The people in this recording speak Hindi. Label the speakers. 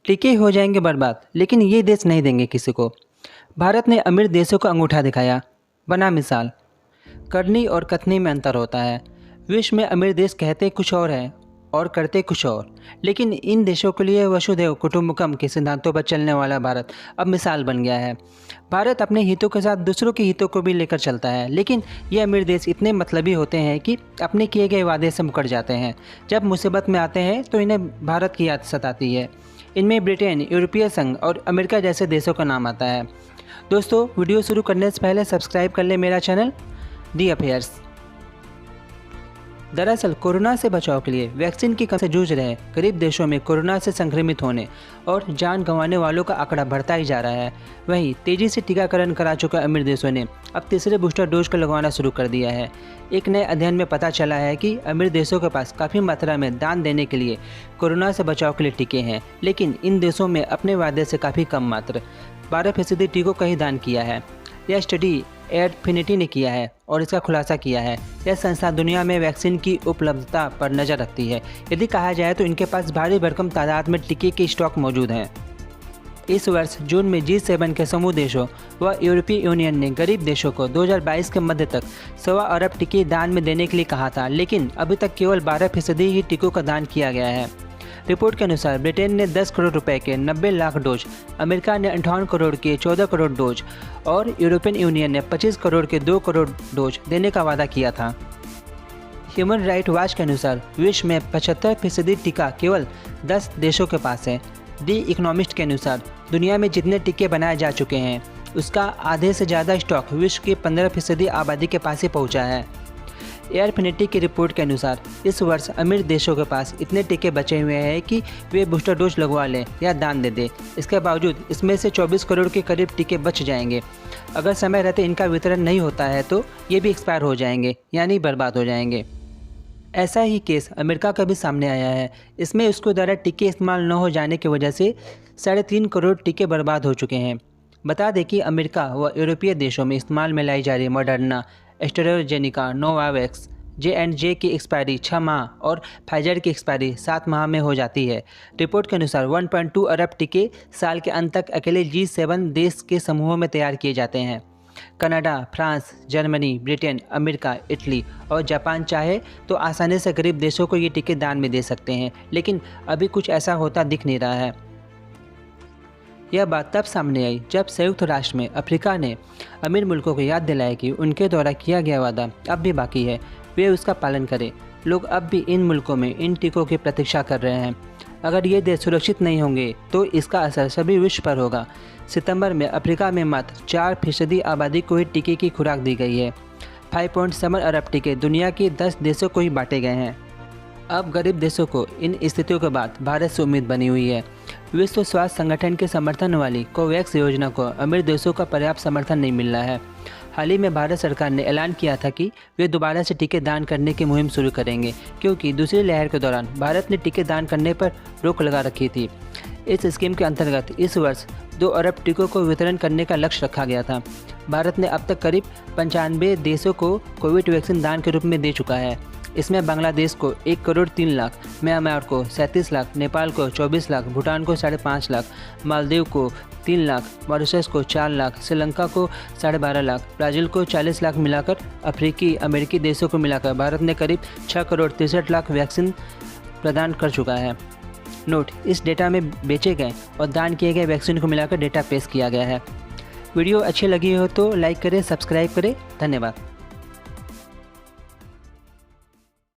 Speaker 1: टीके हो जाएंगे बर्बाद, लेकिन ये देश नहीं देंगे किसी को। भारत ने अमीर देशों को अंगूठा दिखाया, बना मिसाल। करनी और कथनी में अंतर होता है। विश्व में अमीर देश कहते कुछ और है और करते कुछ और, लेकिन इन देशों के लिए वसुधैव कुटुंबकम के सिद्धांतों पर चलने वाला भारत अब मिसाल बन गया है। भारत अपने हितों के साथ दूसरों के हितों को भी लेकर चलता है, लेकिन ये अमीर देश इतने मतलबी होते हैं कि अपने किए गए वादे से मुकर जाते हैं। जब मुसीबत में आते हैं तो इन्हें भारत की याद सताती है। इनमें ब्रिटेन, यूरोपीय संघ और अमेरिका जैसे देशों का नाम आता है। दोस्तों, वीडियो शुरू करने से पहले सब्सक्राइब कर लें मेरा चैनल दी अफेयर्स। दरअसल कोरोना से बचाव के लिए वैक्सीन की कमी से जूझ रहे गरीब देशों में कोरोना से संक्रमित होने और जान गंवाने वालों का आंकड़ा बढ़ता ही जा रहा है। वहीं तेजी से टीकाकरण करा चुके अमीर देशों ने अब तीसरे बूस्टर डोज को लगवाना शुरू कर दिया है। एक नए अध्ययन में पता चला है कि अमीर देशों के पास काफ़ी मात्रा में दान देने के लिए कोरोना से बचाव के लिए टीके हैं, लेकिन इन देशों में अपने वादे से काफ़ी कम मात्र 12% टीकों का ही दान किया है। यह स्टडी एडफिनिटी ने किया है और इसका खुलासा किया है। यह संस्था दुनिया में वैक्सीन की उपलब्धता पर नज़र रखती है। यदि कहा जाए तो इनके पास भारी भरकम तादाद में टीके के स्टॉक मौजूद हैं। इस वर्ष जून में G7 के समूह देशों व यूरोपीय यूनियन ने गरीब देशों को 2022 के मध्य तक 1.25 अरब टीके दान में देने के लिए कहा था, लेकिन अभी तक केवल 12% ही टीकों का दान किया गया है। रिपोर्ट के अनुसार ब्रिटेन ने 10 करोड़ रुपए के 90 लाख डोज, अमेरिका ने 58 करोड़ के 14 करोड़ डोज और यूरोपियन यूनियन ने 25 करोड़ के 2 करोड़ डोज देने का वादा किया था। ह्यूमन राइट वॉच के अनुसार विश्व में 75% टीका केवल 10 देशों के पास है। दी इकोनॉमिस्ट के अनुसार दुनिया में जितने टीके बनाए जा चुके हैं उसका आधे से ज़्यादा स्टॉक विश्व की 15% आबादी के पास ही पहुँचा है। एयरफिनिटी की रिपोर्ट के अनुसार इस वर्ष अमीर देशों के पास इतने टीके बचे हुए हैं कि वे बूस्टर डोज लगवा लें या दान दे दें। इसके बावजूद इसमें से 24 करोड़ के करीब टीके बच जाएंगे। अगर समय रहते इनका वितरण नहीं होता है तो ये भी एक्सपायर हो जाएंगे, यानी बर्बाद हो जाएंगे। ऐसा ही केस अमेरिका का भी सामने आया है। इसमें उसके द्वारा टीके इस्तेमाल न हो जाने की वजह से 3.5 करोड़ टीके बर्बाद हो चुके हैं। बता दें कि अमेरिका व यूरोपीय देशों में इस्तेमाल में लाई जा रही मॉडर्ना, एस्ट्राजेनेका, नोवावैक्स, J&J की एक्सपायरी 6 माह और फाइजर की एक्सपायरी 7 माह में हो जाती है। रिपोर्ट के अनुसार 1.2 अरब टीके साल के अंत तक अकेले G7 देश के समूहों में तैयार किए जाते हैं। Canada, France, Germany, Britain, America, Italy और जापान चाहे तो आसानी से गरीब देशों को ये टीके दान में दे सकते हैं, लेकिन अभी कुछ ऐसा होता दिख नहीं रहा है। यह बात तब सामने आई जब संयुक्त राष्ट्र में अफ्रीका ने अमीर मुल्कों को याद दिलाया कि उनके द्वारा किया गया वादा अब भी बाकी है, वे उसका पालन करें। लोग अब भी इन मुल्कों में इन टीकों की प्रतीक्षा कर रहे हैं। अगर ये देश सुरक्षित नहीं होंगे तो इसका असर सभी विश्व पर होगा। सितंबर में अफ्रीका में मात्र 4% आबादी को ही टीके की खुराक दी गई है। 5.7 अरब टीके दुनिया के 10 देशों को ही बांटे गए हैं। अब गरीब देशों को इन स्थितियों के बाद भारत से उम्मीद बनी हुई है। विश्व स्वास्थ्य संगठन के समर्थन वाली कोवैक्स योजना को अमीर देशों का पर्याप्त समर्थन नहीं मिल रहा है। हाल ही में भारत सरकार ने ऐलान किया था कि वे दोबारा से टीके दान करने की मुहिम शुरू करेंगे, क्योंकि दूसरी लहर के दौरान भारत ने टीके दान करने पर रोक लगा रखी थी। इस स्कीम के अंतर्गत इस वर्ष 2 अरब टीकों को वितरण करने का लक्ष्य रखा गया था। भारत ने अब तक करीब 95 देशों को कोविड वैक्सीन दान के रूप में दे चुका है। इसमें बांग्लादेश को 1 करोड़ 3 लाख, म्यांमार को 37 लाख, नेपाल को 24 लाख, भूटान को 5.5 लाख, मालदीव को 3 लाख, मॉरिशस को 4 लाख, श्रीलंका को 12.5 लाख, ब्राज़ील को 40 लाख मिलाकर अफ्रीकी अमेरिकी देशों को मिलाकर भारत ने करीब 6 करोड़ 63 लाख वैक्सीन प्रदान कर चुका है। नोट, इस डेटा में बेचे गए और दान किए गए वैक्सीन को मिलाकर डेटा पेश किया गया है। वीडियो अच्छी लगी हो तो लाइक करें, सब्सक्राइब करें। धन्यवाद।